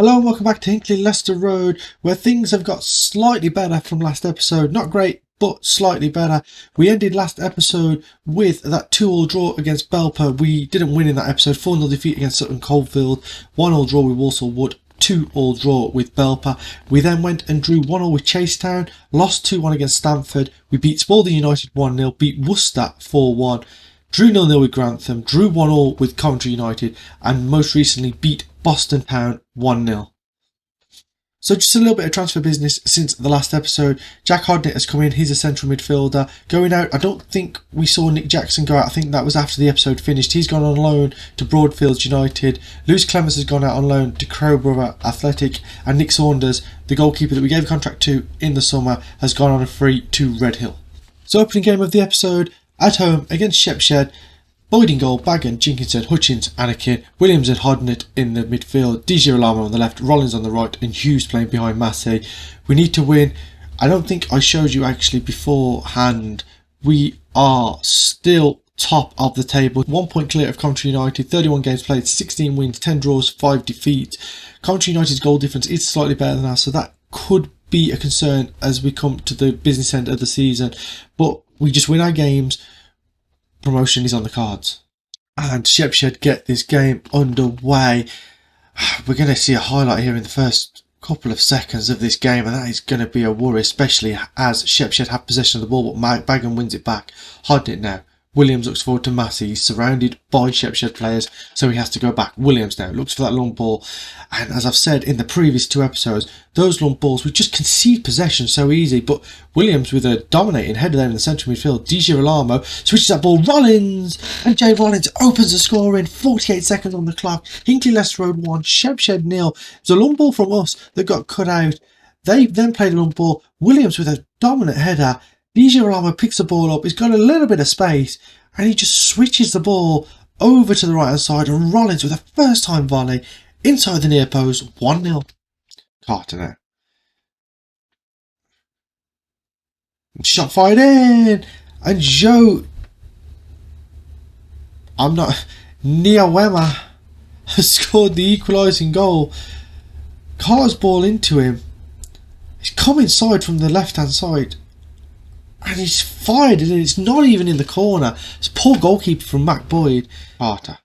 Hello and welcome back to Hinckley Leicester Road, where things have got slightly better from last episode. Not great, but slightly better. We ended last episode with that 2-2 draw against Belper. We didn't win in that episode. 4-0 defeat against Sutton Coldfield. 1-1 draw with Walsall Wood. 2-2 draw with Belper. We then went and drew 1-1 with Chasetown. Lost 2-1 against Stamford. We beat Spalding United 1-0. Beat Worcester 4-1. Drew 0-0 with Grantham. Drew 1-1 with Coventry United. And most recently beat Boston Town 1-0. So just a little bit of transfer business since the last episode. Jack Hodnett has come in, he's a central midfielder. Going out, I don't think we saw Nick Jackson go out, I think that was after the episode finished. He's gone on loan to Broadfields United. Lewis Clemens has gone out on loan to Crowborough Athletic. And Nick Saunders, the goalkeeper that we gave a contract to in the summer, has gone on a free to Red Hill. So opening game of the episode, at home against Shepshed. Boyd in goal, Bagan, Jenkinson, Hutchins, Anakin, Williams and Hodnett in the midfield, Di Girolamo on the left, Rollins on the right and Hughes playing behind Massey. We need to win. I don't think I showed you actually beforehand. We are still top of the table. 1 point clear of Coventry United, 31 games played, 16 wins, 10 draws, 5 defeats. Coventry United's goal difference is slightly better than ours, so that could be a concern as we come to the business end of the season. But we just win our games. Promotion is on the cards. And Shepshed get this game underway. We're going to see a highlight here in the first couple of seconds of this game, and that is going to be a worry, especially as Shepshed have possession of the ball, but Bagan wins it back. Hodnett now. Williams looks forward to Massey. He's surrounded by Shepshed players, so he has to go back. Williams now looks for that long ball. And as I've said in the previous 2 episodes, those long balls, we just concede possession so easy. But Williams with a dominating header there in the central midfield. Di Girolamo switches that ball. Rollins! And Jay Rollins opens the score in 48 seconds on the clock. Hinckley Leicester Road 1, Shepshed 0. It was a long ball from us that got cut out. They then played a long ball. Williams with a dominant header. Di Girolamo picks the ball up, he's got a little bit of space, and he just switches the ball over to the right hand side, and Rollins with a first time volley inside the near post, 1-0. Carlton now. Shot fired in, and Joe, Niawema has scored the equalising goal. Carter's ball into him. He's come inside from the left hand side. And he's fired it, and it's not even in the corner. It's poor goalkeeper from Mac Boyd. Carter.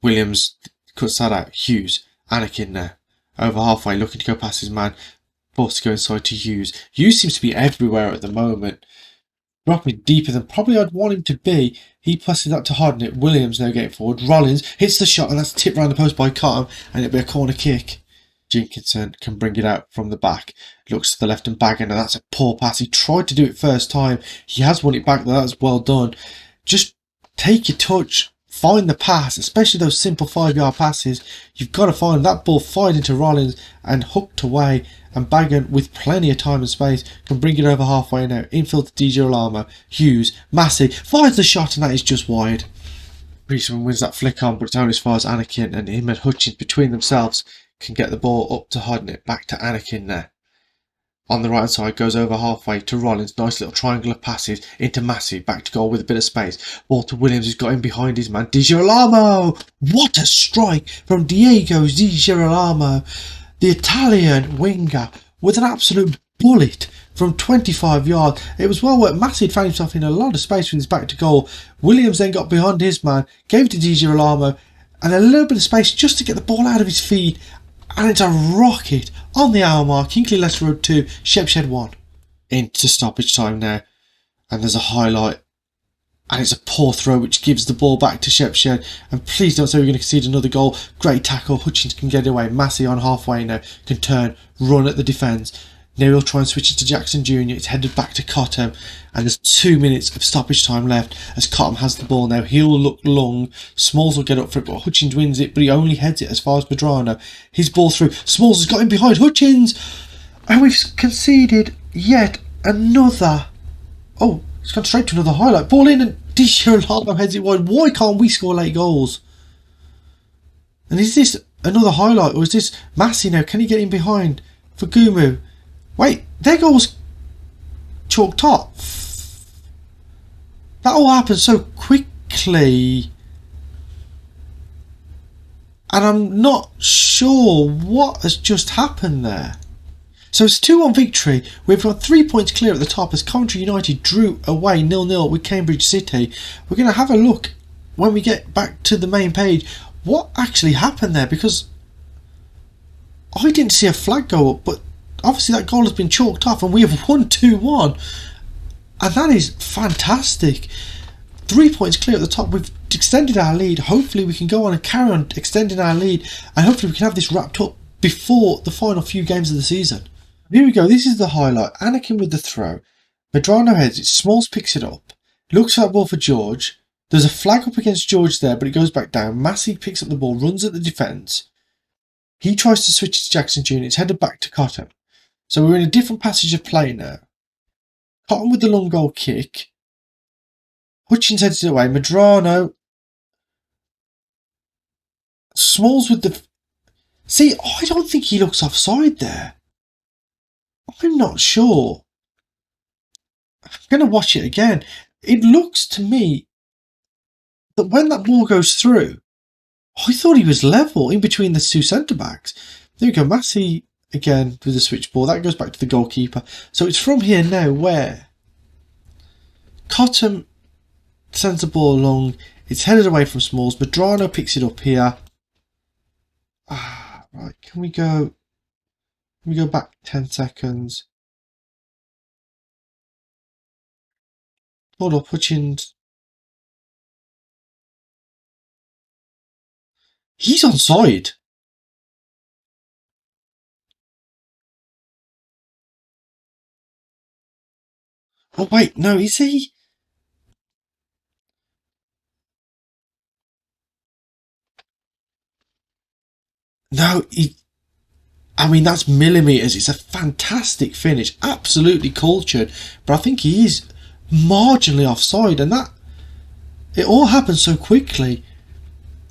Williams cuts that out. Hughes. Anakin now. Over halfway, looking to go past his man. Forced to go inside to Hughes. Hughes seems to be everywhere at the moment. Dropping deeper than probably I'd want him to be. He passes that to Hodnett. Williams now getting forward. Rollins hits the shot, and that's tipped round the post by Carlton, and it'll be a corner kick. Jenkinson can bring it out from the back. Looks to the left and back, and that's a poor pass. He tried to do it first time. He has won it back, though. That's well done. Just take your touch. Find the pass, especially those simple 5-yard passes. You've got to find that ball fired into Rollins and hooked away. And Bagan, with plenty of time and space, can bring it over halfway now. Infield to Di Girolamo. Hughes. Massey fires the shot, and that is just wide. Reisman wins that flick on, but it's only as far as Anakin, and him and Hutchins between themselves can get the ball up to Hodnett, back to Anakin there. On the right side, goes over halfway to Rollins. Nice little triangle of passes into Massey, back to goal with a bit of space. Walter Williams has got in behind his man. Di Girolamo! What a strike from Diego Di Girolamo, the Italian winger, with an absolute bullet from 25 yards. It was well worked. Massey found himself in a lot of space with his back to goal. Williams then got behind his man, gave it to Di Girolamo, and a little bit of space just to get the ball out of his feet. And it's a rocket on the hour mark. Hinckley Leicester Road 2, Shepshed 1. Into stoppage time now. And there's a highlight. And it's a poor throw which gives the ball back to Shepshed. And please don't say we're going to concede another goal. Great tackle. Hutchins can get away. Massey on halfway now. Can turn. Run at the defence. Now he'll try and switch it to Jackson Jr. It's headed back to Cottam. And there's 2 minutes of stoppage time left as Cottam has the ball now. He'll look long. Smalls will get up for it, but Hutchins wins it. But he only heads it as far as Medrano. His ball through. Smalls has got him behind Hutchins. And we've conceded yet another. Oh, it's gone straight to another highlight. Ball in, and Di Girolamo heads it wide. Why can't we score late goals? And is this another highlight, or is this Massey now? Can he get in behind for Gumu? Wait, their goal's chalked up. That all happened so quickly. And I'm not sure what has just happened there. So it's a 2-1 victory. We've got 3 points clear at the top as Coventry United drew away 0-0 with Cambridge City. We're going to have a look when we get back to the main page what actually happened there, because I didn't see a flag go up, but obviously that goal has been chalked off and we have won 2-1. And that is fantastic. 3 points clear at the top. We've extended our lead. Hopefully we can go on and carry on extending our lead, and hopefully we can have this wrapped up before the final few games of the season. Here we go. This is the highlight. Anakin with the throw. Medrano heads it. Smalls picks it up. Looks at the ball for George. There's a flag up against George there, but it goes back down. Massey picks up the ball, runs at the defence. He tries to switch to Jackson Jr. It's headed back to Cotton. So we're in a different passage of play now. Cotton with the long goal kick. Hutchins heads it away. Medrano. Smalls with the... See, I don't think he looks offside there. I'm not sure. I'm going to watch it again. It looks to me that when that ball goes through, I thought he was level in between the two centre-backs. There we go. Massey again with the switch ball. That goes back to the goalkeeper. So it's from here now where Cotton sends the ball along. It's headed away from Smalls. Medrano picks it up here. Right, can we go back 10 seconds? Hold up, Hutchins. He's onside. Oh wait, no, is he? No, I mean, that's millimetres. It's a fantastic finish. Absolutely cultured. But I think he is marginally offside. And that... It all happened so quickly.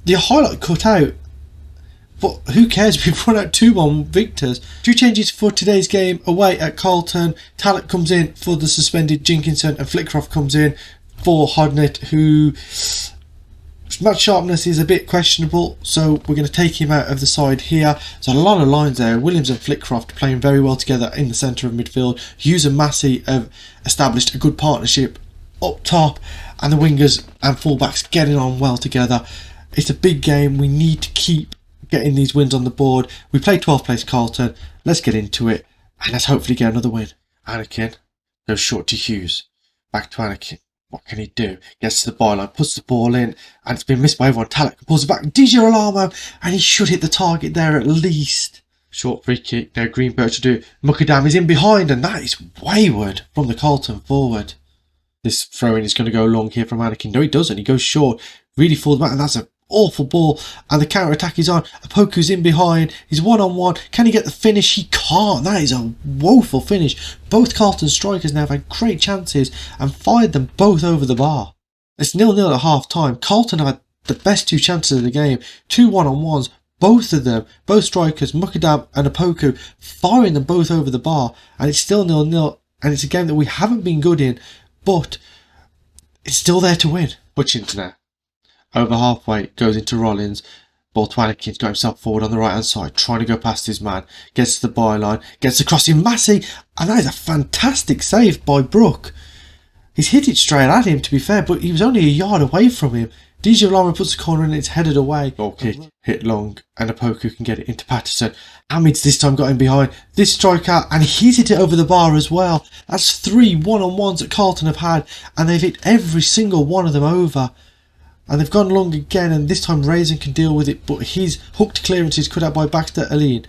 The highlight cut out. But who cares? We've run out 2-1 victors. 2 changes for today's game. Away at Carlton. Talek comes in for the suspended Jinkinson. And Flickcroft comes in for Hodnett, who... Match sharpness is a bit questionable, so we're going to take him out of the side here. There's a lot of lines there. Williams and Flickcroft playing very well together in the centre of midfield. Hughes and Massey have established a good partnership up top, and the wingers and fullbacks getting on well together. It's a big game. We need to keep getting these wins on the board. We play 12th place Carlton. Let's get into it, and let's hopefully get another win. Anakin goes short to Hughes. Back to Anakin. What can he do? Gets to the byline, puts the ball in, and it's been missed by everyone. Talek pulls it back. DJ Alamo, and he should hit the target there at least. Short free kick. Now Greenberg to do. Muckadam is in behind, and that is wayward from the Carlton forward. This throw-in is going to go long here from Anakin. No, he doesn't. He goes short. Really falls back, and that's an awful ball. And the counter-attack is on. Apoku's in behind. He's one-on-one. Can he get the finish? He can't. That is a woeful finish. Both Carlton strikers now have had great chances and fired them both over the bar. It's 0-0 at half-time. Carlton have had the best 2 chances of the game. 2 one-on-ones. Both of them, both strikers, Muckadam and Apoku, firing them both over the bar. And it's still 0-0. And it's a game that we haven't been good in. But it's still there to win. Hutchins now. Over halfway, goes into Rollins. Ball to Anakin's got himself forward on the right hand side, trying to go past his man. Gets to the byline, gets across in Massey, and that is a fantastic save by Brook. He's hit it straight at him, to be fair, but he was only a yard away from him. DJ Lawrence puts the corner and it's headed away. Ball kick, hit long, and Apoku can get it into Patterson. Hamid's this time got him behind. This striker, and he's hit it over the bar as well. That's 3 one-on-ones that Carlton have had, and they've hit every single one of them over. And they've gone long again, and this time Raisin can deal with it, but his hooked clearance is cut out by Baxter Aline.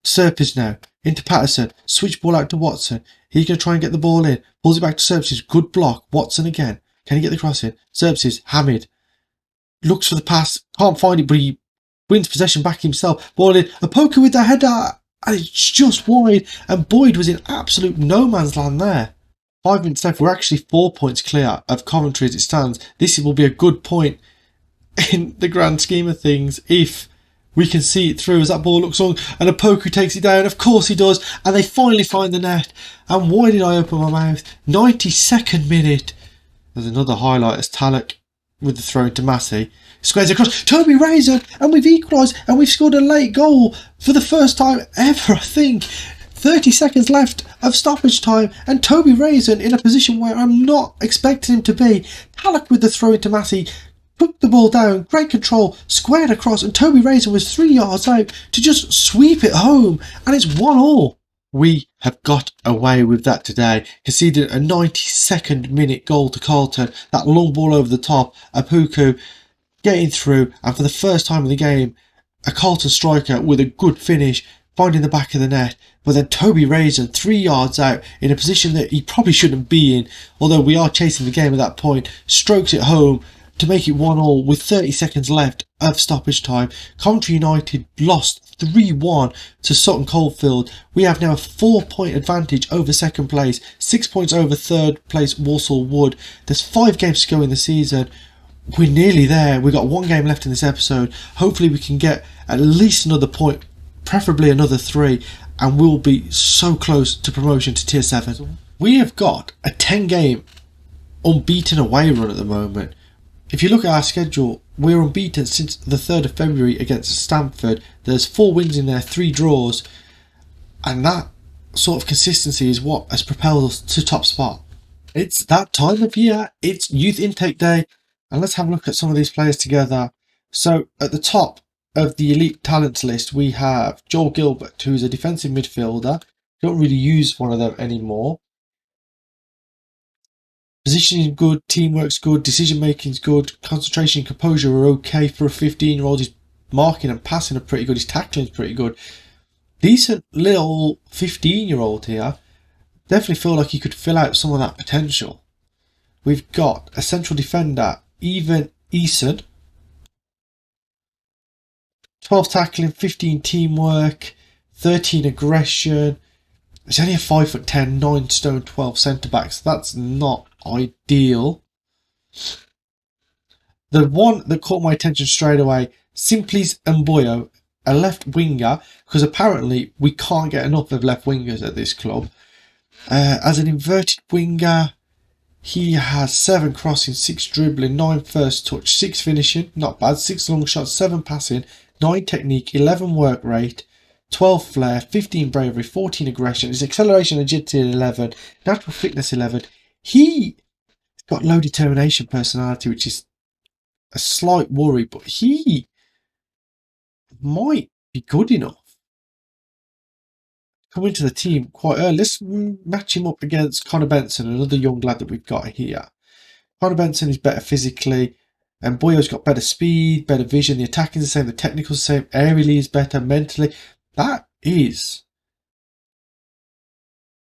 Serpis now, into Patterson, switch ball out to Watson. He's going to try and get the ball in, pulls it back to Serpis, good block, Watson again. Can he get the cross in? Serpis, Hamid, looks for the pass, can't find it, but he wins possession back himself. Ball in, Apoku with the header, and it's just wide, and Boyd was in absolute no man's land there. 5 minutes left, we're actually 4 points clear of Coventry as it stands. This will be a good point in the grand scheme of things if we can see it through as that ball looks on and Apoku takes it down. Of course he does, and they finally find the net. And why did I open my mouth? 92nd minute. There's another highlight as Talek with the throw into Massey. Squares across. Toby Raisin, and we've equalised, and we've scored a late goal for the first time ever, I think. 30 seconds left of stoppage time, and Toby Raisin in a position where I'm not expecting him to be. Talak with the throw into Massey. Took the ball down, great control, squared across, and Toby Raisin was 3 yards out to just sweep it home, and it's 1-1. We have got away with that today. Conceded a 92nd minute goal to Carlton. That long ball over the top, Apuku getting through, and for the first time in the game, a Carlton striker with a good finish, finding the back of the net. But then Toby Raisin 3 yards out in a position that he probably shouldn't be in, although we are chasing the game at that point, strokes it home to make it 1-1 with 30 seconds left of stoppage time. Coventry United lost 3-1 to Sutton Coldfield. We have now a 4-point advantage over second place, 6 points over third place Walsall Wood. There's 5 games to go in the season. We're nearly there. We've got 1 game left in this episode. Hopefully we can get at least another point, preferably another 3, and we'll be so close to promotion to Tier 7. We have got a 10-game unbeaten away run at the moment. If you look at our schedule, we're unbeaten since the 3rd of February against Stamford. There's 4 wins in there, 3 draws, and that sort of consistency is what has propelled us to top spot. It's that time of year, it's youth intake day, and let's have a look at some of these players together. So at the top of the elite talents list, we have Joel Gilbert, who's a defensive midfielder. Don't really use one of them anymore. Positioning good, teamwork's good, decision making's good, concentration and composure are okay for a 15-year-old. His marking and passing are pretty good, his tackling's pretty good. Decent little 15-year-old here. Definitely feel like he could fill out some of that potential. We've got a central defender, Evan Eason. 12 tackling, 15 teamwork, 13 aggression. He's only a 5'10", 9 stone, 12 centre backs. So that's not ideal. The one that caught my attention straight away, Simplice Mboyo, a left winger, because apparently we can't get enough of left wingers at this club. As an inverted winger, he has 7 crossing, 6 dribbling, 9 first touch, 6 finishing, not bad, 6 long shots, 7 passing, 9 technique, 11 work rate, 12 flair, 15 bravery, 14 aggression, his acceleration and agility 11, natural fitness 11. He's got low determination personality, which is a slight worry, but he might be good enough. Come into the team quite early. Let's match him up against Connor Benson, another young lad that we've got here. Connor Benson is better physically, and Boyo's got better speed, better vision. The attacking's the same, the technical's the same, aerially is better, mentally. That is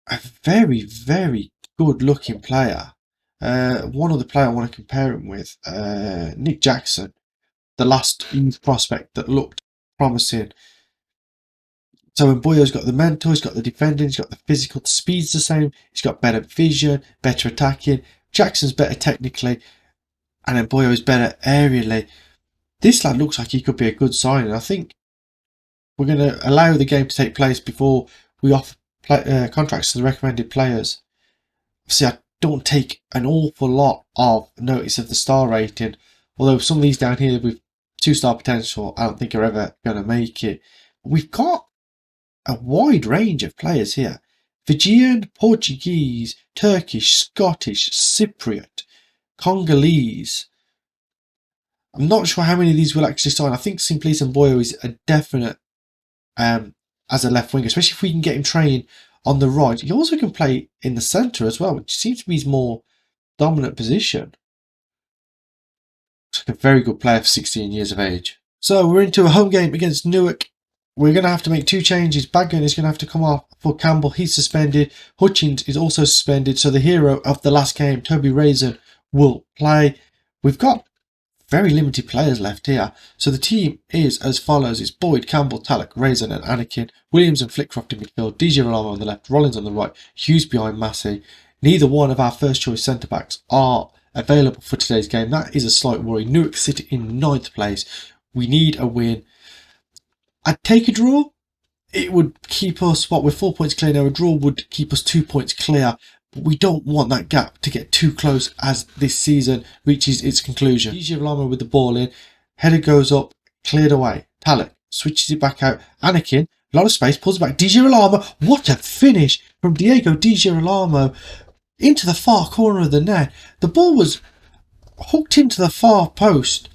a very, very good looking player. One other player I want to compare him with, Nick Jackson, the last youth prospect that looked promising. So Mboyo's got the mental, he's got the defending, he's got the physical, the speed's the same, he's got better vision, better attacking. Jackson's better technically, and Mboyo is better aerially. This lad looks like he could be a good signing. I think we're going to allow the game to take place before we offer contracts to the recommended players. See, I don't take an awful lot of notice of the star rating, although some of these down here with 2-star potential I don't think are ever going to make it. We've got a wide range of players here. Fijian, Portuguese, Turkish, Scottish, Cypriot, Congolese. I'm not sure how many of these will actually sign. I think Simplice Mboyo is a definite as a left winger, especially if we can get him trained on the right. He also can play in the centre as well, which seems to be his more dominant position. Looks like a very good player for 16 years of age. So we're into a home game against Newark. We're going to have to make 2 changes. Baggan is going to have to come off for Campbell. He's suspended. Hutchins is also suspended. So the hero of the last game, Toby Raisin, will play. We've got very limited players left here. So the team is as follows. It's Boyd, Campbell, Talak, Raisin and Anakin. Williams and Flickcroft in midfield. DJ Rolamo on the left. Rollins on the right. Hughes behind Massey. Neither one of our first choice centre-backs are available for today's game. That is a slight worry. Newark City in 9th place. We need a win. I'd take a draw. It would keep us, we're 4 points clear now. A draw would keep us 2 points clear. but we don't want that gap to get too close as this season reaches its conclusion. DJ Lama with the ball in, header goes up, cleared away. Talek switches it back out. Anakin, a lot of space, pulls it back. DJ Lama, what a finish from Diego DJ Lama into the far corner of the net. The ball was hooked into the far post,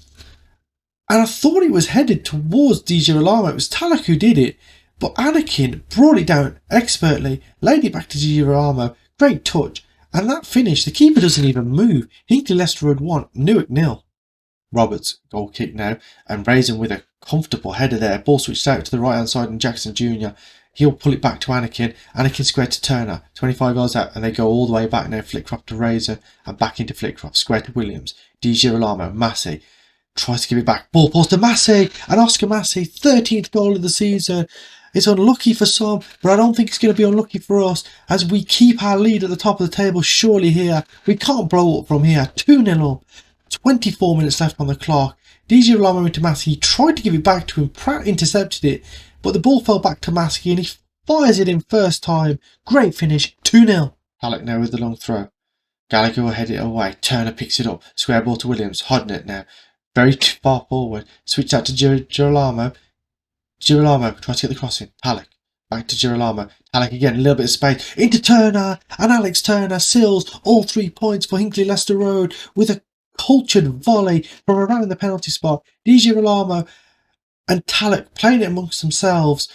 and I thought it was headed towards DJ Lama. It was Talek who did it, but Anakin brought it down expertly, laid it back to DJ Lama. Great touch, and that finish, the keeper doesn't even move. Hinckley Leicester Road 1, Newark 0. Roberts, goal kick now, and Raisin with a comfortable header there. Ball switched out to the right hand side, and Jackson Jr. He'll pull it back to Anakin. Anakin square to Turner, 25 yards out, and they go all the way back now. Flitcroft to Raisin, and back into Flitcroft. Square to Williams. DJ Girolamo, Massey tries to give it back. Ball pass to Massey, and Oscar Massey, 13th goal of the season. It's unlucky for some, but I don't think it's going to be unlucky for us as we keep our lead at the top of the table surely here. We can't blow up from here. 2-0 up. 24 minutes left on the clock. DJ Lama into Massey. He tried to give it back to him. Pratt intercepted it, but the ball fell back to Massey and he fires it in first time. Great finish. 2-0. Halleck now with the long throw. Gallagher will head it away. Turner picks it up. Square ball to Williams. Hodnett now. Very far forward. Switch out to Girolamo. Girolamo tries to get the crossing. Halleck. Back to Girolamo. Halleck again, a little bit of space. Into Turner. And Alex Turner seals all 3 points for Hinckley Leicester Road with a cultured volley from around the penalty spot. DJ Girolamo and Talek playing it amongst themselves.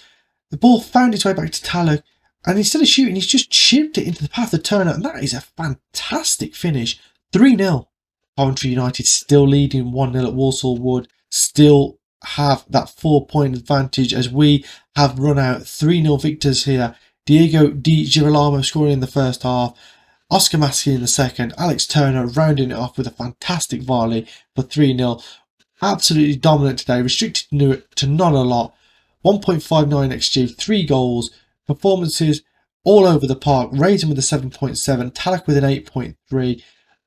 The ball found its way back to Talek, and instead of shooting, he's just chipped it into the path of Turner, and that is a fantastic finish. 3-0. Coventry United still leading 1-0 at Walsall Wood, still have that 4-point advantage as we have run out 3-0 victors here. Diego Di Girolamo scoring in the first half, Oscar Massey in the second, Alex Turner rounding it off with a fantastic volley for 3-0. Absolutely dominant today, restricted to not a lot. 1.59 XG, 3 goals, performances all over the park. Raisin with a 7.7, Talek with an 8.3.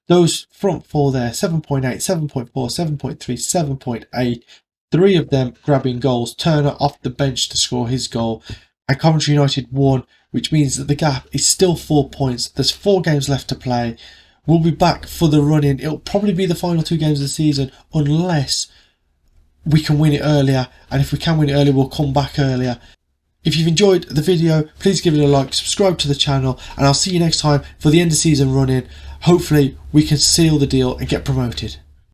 Those front four there, 7.8, 7.4, 7.3, 7.8. 3 of them grabbing goals. Turner off the bench to score his goal. And Coventry United won, which means that the gap is still 4 points. There's 4 games left to play. We'll be back for the run-in. It'll probably be the final 2 games of the season unless we can win it earlier. And if we can win it earlier, we'll come back earlier. If you've enjoyed the video, please give it a like, subscribe to the channel, and I'll see you next time for the end of season run-in. Hopefully we can seal the deal and get promoted.